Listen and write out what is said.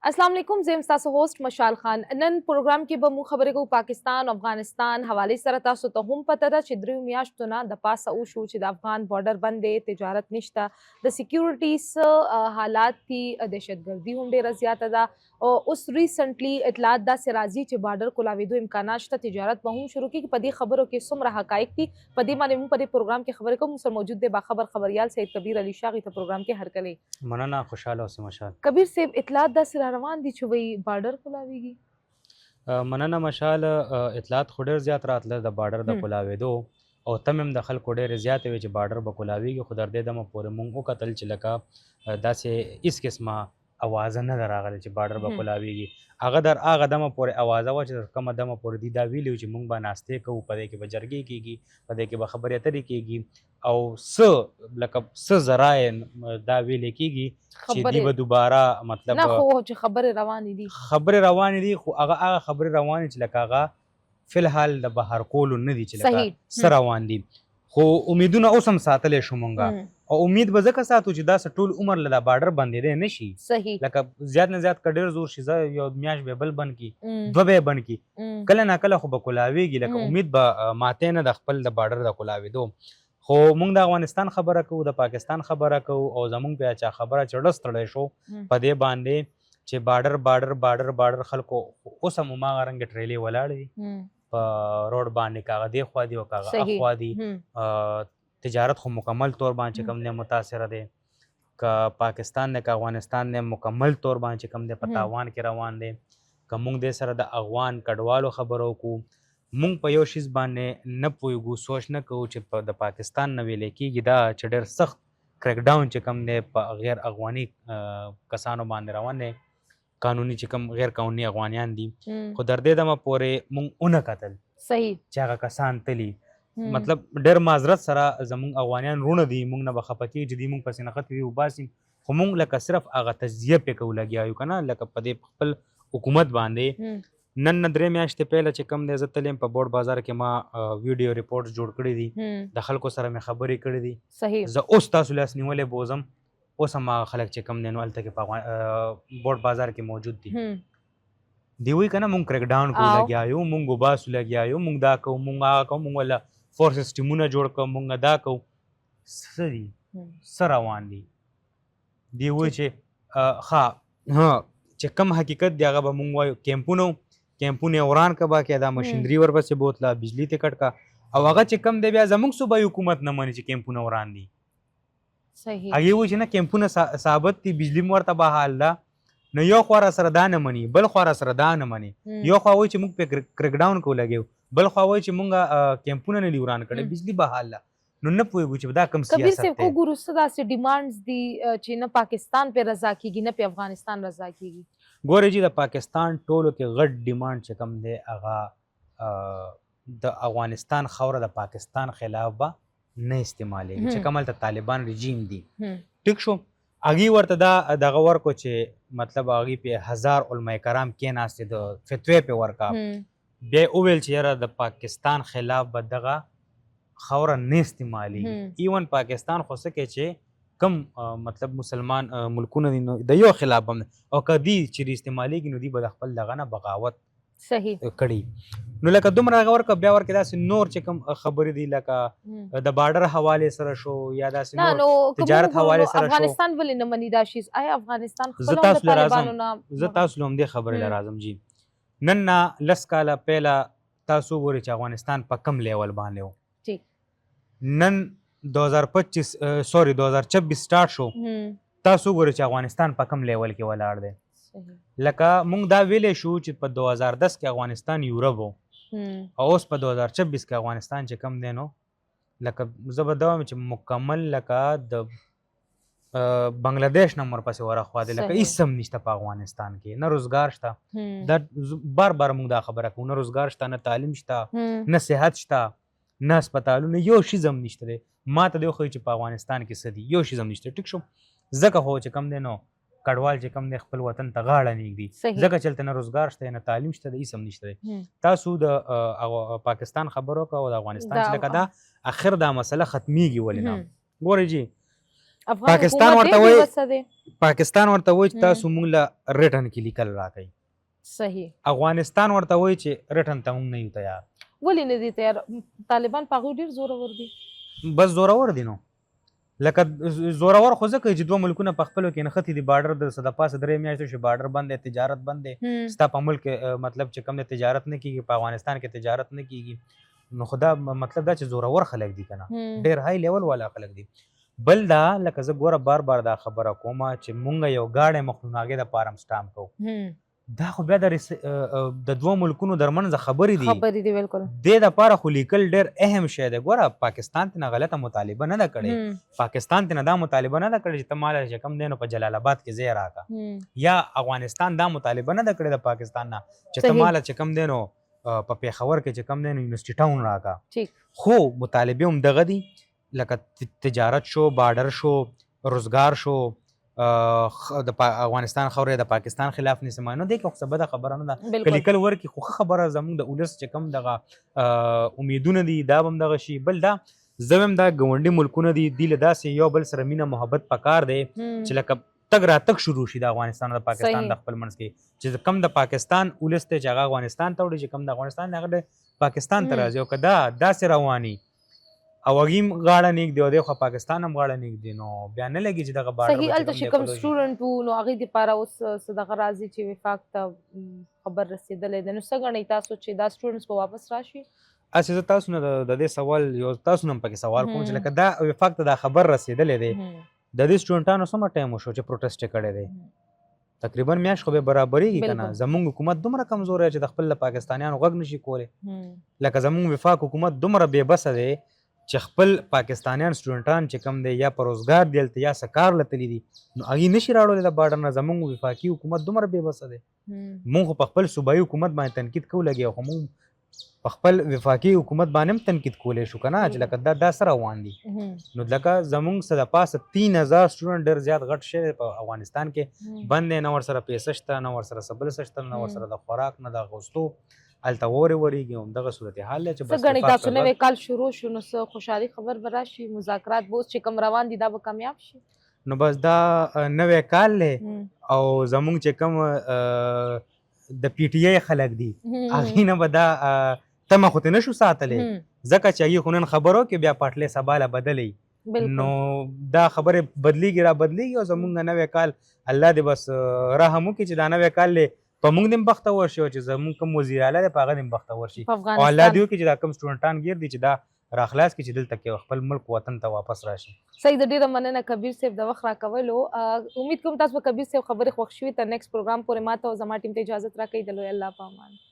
अस्सलाम वालेकुम ज़ेम तासु होस्ट मशाल खान नन प्रोग्राम के बमू खबरे को पाकिस्तान अफगानिस्तान हवाले सर तासु तो हम पता था चिद्री मियाश्तुना द पास ऊशू चिद अफगान बॉर्डर बंदे तिजारत निश्ता द सिक्योरिटीज हालात थी दहशतगर्दी हम डेरा ज़्यादा था और उस रिसेंटली इतलात दा सिराजी चे बॉर्डर को लाविदो इम्कानात ता तिजारत बहुम शुरू की पदी खबरों के सुम रहा कायक थी पदी माने मु पदी प्रोग्राम के खबर को मुसर मौजूद दे बाखबर खबरियाल सैयद कबीर अली शाह था प्रोग्राम के हर कले मनना खुशहाल से मशाल कबीर से इतलात दा सिरा रवान दी छुबई बॉर्डर खुलावीगी مننه مشال اطلاعات خو ډېر زیات راتله د بارډر د کولاوېدو او تم هم د خلکو ډېرې زیاتې وې چې بارډر به کولاوېږي خو تر دې دمه پورې مونږ وکتل چې لکه داسې هېڅ قسمه اوازه نه ده راغلې چې بارډر به کولاوېږي هغه در هغه دمه پورې اوازه وه چې تر کومه دمه پورې دي دا ویلي وو چې مونږ به ناستې کوو په دې کې به جرګې کېږي په دې کې به خبرې اترې کېږي او څه لکه څه ذرایع دا ویلې کېږي چې دی به دوباره مطلب نه خو چې خبرې روانې دي خبرې دي خو هغه خبرې روانې چې لکه هغه فی الحال د بهر کولو نه دي چې لکه څه روان دي خو امیدونه اوس هم ساتلی شو مونږه او امید به ځکه ساتو چې داسې ټول عمر له دا بارډر بندېدی نه شي صحیح لکه زیات نه زیات که ډېر زور شي زه یو میاشت به بل بند کي دوه به یې بند کي کله ناکله خو به کولاوېږي لکه امید به ماتې نه د خپل د بارډر د کولاوېدو خو مونږ د افغانستان خبره کوو د پاکستان خبره کوو او زمونږ بیا چا خبره چې ډس تړی شو په دې باندې چې بارډر خلکو اوس هم هماغه رنګې ټریلې ولاړې دي په روډ باندې کاغه دې خوا دي او کاغه اخوا دي تجارت خو مکمل طور باندې چې کوم دی متاثره دی که پاکستان نه که افغانستان نه مکمل طور باندې چې کوم دی په تاوان کې روان دی که مونږ دې سره د افغان کډوالو خبرو کوو مونږ په یو شیز باندې نه پوهېږو سوچ نه کوو چې د پاکستان نه ویلی کېږي دا چې ډېر سخت کریک ډاون چې کوم دی په غیر افغاني کسانو باندې روان دی قانوني چې کوم غیر قانوني افغانیان دي خو در دې دمه پورې مونږ ونه کتل صحیح چې هغه کسان تلي مطلب ډېر معذرت سره زمونږ افغانیان رونه دي مونږ نه به خفه کېږي چې دوی مونږ پسې نښتې وي وباسي خو مونږ لکه صرف هغه تجزیه پرې کوو لګیا یو که نه لکه په دې خپل حکومت باندې نن نه 3 میاشتې پهله چې کوم دی زه تللی یم په بورډ بازار کې ما ویډیو ریپورټس جوړ کړي دي د خلکو سره مې خبرې کړي دي زه اوس تاسو لاس نیولی بوزم اوس هم هغه خلک چې کوم دی نو هلته کې په بورډ بازار کې موجود دي دی وایي که نه مونږ کریک ډاون کوو لګیا یو مونږ وباسو لګیا یو مونږ دا کوو مونږ هغه کوو مونږ وله فورسز ټیمونه جوړ کړو مونږ دا کوو څه دي څه روان دي دی وایي چې چې کم حقیقت دی هغه به مونږ وایو کیمپونه وران که با که دا مشینري ورپسې بوتله بجلي ته کټ کا او هغه چې کم دی بیا زموږ صوبایي حکومت نه مني چې کیمپونه وران دي هغې وایي چې نه کیمپونه ثابت دي بجلي م ورته بحال ده نو یو خوا را سره دا نه مني بل خوا را سره دا نه مني یو خوا وایي چې موږ پې کریک ډاون کوو لګیو بل خوا وایي چې موږ کیمپونه نه دي وران کړی بجلي بحال ده نو نه پوهېږو چې دا کوم کبیر سیاست صاحب وګورو څه داسې ډیمانډز دي چې نه پاکستان پې رضا کېږي نه پې افغانستان رضا کېږي ګورې چې د پاکستان ټولو کې غټ ډیمانډ چې کوم دی هغه د افغانستان خاوره د پاکستان خلاف به نه استعمالېږي چې کوم هلته طالبان رژیم دي ټیک شو هغې ورته دا دغه ورکو چې مطلب هغې پې 1000 علما کرام کېناستې د فتوی پې ورکه بیا یې وویل چې یاره د پاکستان خلاف به دغه خاوره نه استعمالېږي ایون پاکستان خو څه کوي چې کم مطلب مسلمان ملکونه دي نو د یو خلاف هم او که دی چې استعمالېږي نو دوی به د خپل دغه نه بغاوت صحیح کړي نو لکه دومره هغه ورکه بیا ورکې داسې نور چې کوم خبرې دي لکه د بارډر حوالې سره شو یا داسې نور تجارت حوالې سره شو افغانستان ولې نه مني دا شیز آیا افغانستان زه تاسو له همدې خبرې له راځم جي نن نه 10 کاله پهله تاسو وګورئ چې افغانستان په کم لیول باندې و نن 2026 سٹارټ شو تاسو وګورئ چې افغانستان په کم لیول کې ولاړ دی لکه مونږ دا ویلی شو چې په 2010 کې افغانستان یورپ و او اوس په 2026 کې افغانستان چې کم دی نو لکه زه به دا وایم چې مکمل لکه د بنګلادیش نه ورپسې ورخوا دی لکه هېڅ هم نشته په افغانستان کې نه روزګار شته دا بار مونږ دا خبره کوو نه روزګار شته نه تعلیم شته نه صحت شته نه هسپتالونه یو شیز هم نشته دی ما ته دی وښیي چې په افغانستان کې څه دي یو شیز هم نشته ټیک شو ځکه خو چې کم دی نو کډوال چې کم دی خپل وطن ته غاړه نږدي ځکه چې هلته نه روزګار شته نه تعلیم شته دی هېڅ هم نشته دی تاسو د پاکستان خبر وکړه او د افغانستان چې لکه دا اخر دا مسله ختمیږي ولې نه ګورئ جي افغان پاکستان حکومت ورته ډېر وایي بېوسه دی. پاکستان ورته وایي چې تاسو موږ له ریټن کې لیکل راکئ. صحیح. افغانستان ورته وایي چې ریټن ته موږ نه یو تیار. ولې نه دي تیار؟ طالبان په هغوی ډېر زورور دي. بس زورور دي نو. لکه زورور خو ځکه چې دوه ملکونه په خپلو کې نښتي دي، بارډر د څه د پاسه 3 میاشتې شي بارډر بند دی، تجارت بند دی. ستا په ملک مطلب چې کوم دی تجارت نه کېږي، په افغانستان کې تجارت نه کېږي. نو خو دا مطلب دا چې زورور خلک دي که نه، ډېر های لیول والا خلک دي. بل دا لکه زه ګوره بار بار دا خبره کومه چې مونږ یو ګاډی مخلو نو هغې دپاره هم سټامپ کوو. دا خو بیا د دوه ملکونو درمنځ خبرې دي بالکل. دې دپاره خو لیکل ډېر اهم شی دی. ګوره پاکستان ته نه غلطه مطالبه نه ده کړې، پاکستان ته نه دا مطالبه نه ده کړې چې ته ماله چې کوم دی نو په جلال آباد کې ځای راکړه، یا افغانستان دا مطالبه نه ده کړې د پاکستان نه چې ته ماله چې کوم دی نو په پېښور کې چې کوم دی نو یونیورسټي ټاون راکړه. خو مطالبې هم دغه دي، لکه تجارت شو، بارډر شو، روزګار شو، د افغانستان خاورې د پاکستان خلاف نیسي. نو دې کې خو څه بده خبره نه ده، که لیکل ورکړي خو ښه خبره. زموږ د ولس چې کوم دغه امیدونه دي دا به هم دغه شي. بل دا زه وایم دا ګاونډي ملکونه دي، دوی له داسې یو بل سره مینه محبت پکار دی چې لکه تګ راتګ شروع شي د افغانستان او د پاکستان د خپل منځ کې، چې کم د پاکستان ولس دی چې هغه افغانستان ته وړي، چې کم د افغانستان هغه د پاکستان ته راځي. او که دا داسې رواني او هغې هم غاړه نږدي او دی خو پاکستان هم غاړه نږدي، نو بیا نه لګي چې دغه بارډر صحیح. هلته چې کوم سټوډنټ وو نو هغې دپاره اوس څه دغه راځي چې وفاق ته خبر رسېدلی دی. نو څه ګڼئ تاسو چې دا سټوډنټس به واپس راشي؟ هسې زه تاسو نه د دې سوال یو تاسو نه هم پکې سوال کوم چې لکه دا وفاق ته دا خبر رسېدلی دی، د دې سټوډنټانو څومره ټایم وشو چې پروټیسټ یې کړی دی؟ تقریبا میاشت خو به برابرېږي که نه. زموږ حکومت دومره کمزوری چې د خپل پاکستانیانو غږ نشي کولی. لکه زموږ وفاق حکومت دومره بې بسه دی چې خپل پاکستانیان سټوډنټان چې کوم دی یا په روزګار دی هلته یا څه کار لتلي دي، نو هغې نشي راوړلی د بارډر نه. زموږ وفاقي حکومت دومره بې بسه دی. مونږ خو په خپل صوبایي حکومت باندې تنقید کوو لګیا، خو مونږ په خپل وفاقي حکومت باندې هم تنقید کولی شو که نه، چې لکه دا څه روان دي. نو لکه زموږ څه د پاسه 3000 سټوډنټ ډېر زیات غټ شی دی په افغانستان کې بند دی، نه ورسره پیسه شته، نه ورسره څه بل څه شته، نه ورسره د خوراک، نه د اغوستو، هلته واورې ورېږي. همدغه صورتحال دی چې څه ګڼئ تاسو نوی کال شروع شو نو څه خوشحالي خبر به راشي؟ مذاکرات به اوس چې کوم روان دي دا به کامیاب شي؟ نو بس دا نوی کال دی او زموږ چې کوم د پی ټي آی خلک دي هغې نه به دا تمه خو ترې نشو ساتلی، ځکه چې هغې خو نن خبر وکړې بیا پاټلۍ سبا له بدلی. نو دا خبرې بدلیږي را بدلیږي او زموږ نوی کال الله دې بس رحم وکړي چې دا نوی کال دی په موږ دې هم بختور شي او چې زموږ کوم وزیر اعلی دی په هغه دې هم بختور شي، او الله دې وکړي چې دا کوم سټوډنټان ګیر دي چې دا راخلاص کړي چې دلته کې خپل ملک وطن ته واپس راشي. صحیح ده. ډېره مننه کبیر صاحب د وخت راکولو. امید کوم تاسو به کبیر صاحب خبرې خوښ شوي. تر نیکسټ پروګرام پورې ما ته او زما ټیم ته اجازت راکوئ. د لوی الله په امان.